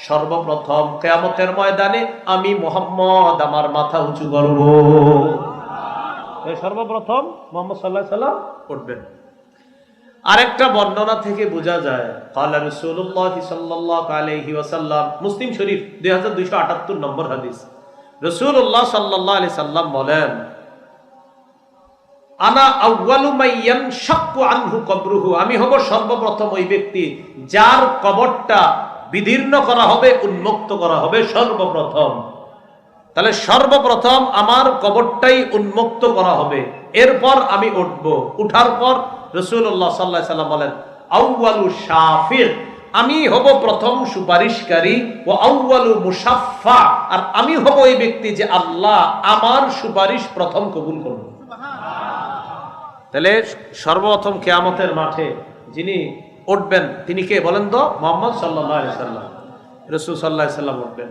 সর্বপ্রথম কিয়ামতের ময়দানে আমি মুহাম্মদ আমার মাথা উঁচু করব। সর্বপ্রথম মুহাম্মদ সাল্লাল্লাহু আলাইহি সাল্লাম উঠবেন। আরেকটা বর্ণনা থেকে বোঝা যায়, ক্বালা রাসূলুল্লাহ সাল্লাল্লাহু আলাইহি ওয়াসাল্লাম, মুসলিম শরীফ 2278 নম্বর হাদিস। রাসূলুল্লাহ সাল্লাল্লাহু আলাইহি সাল্লাম বলেন, আনা আউয়ালু মান ইয়ানশাক্কু আনহু কবরুহু, আমি হব সর্বপ্রথম ওই ব্যক্তি যার কবরটা বিদীর্ণ করা হবে, উন্মুক্ত করা হবে সর্বপ্রথম। তাহলে সর্বপ্রথম আমার কবরটাই উন্মুক্ত করা হবে, এরপর আমি উঠব। উঠার পর রাসূলুল্লাহ সাল্লাল্লাহু আলাইহি সাল্লাম বলেন, আউয়ালু শাফির, আমি হব প্রথম সুপারিশকারী, ও আউয়ালু মুশাফফা, আর আমি হব ওই ব্যক্তি যে আল্লাহ আমার সুপারিশ প্রথম কবুল করবে। তাহলে সর্বপ্রথম কিয়ামতের মাঠে যিনি উঠবেন তিনি কে বলেন তো? মুহাম্মদ সাল্লাল্লাহু আলাইহি সাল্লাম। রাসূল সাল্লাল্লাহু আলাইহি সাল্লাম উঠবেন।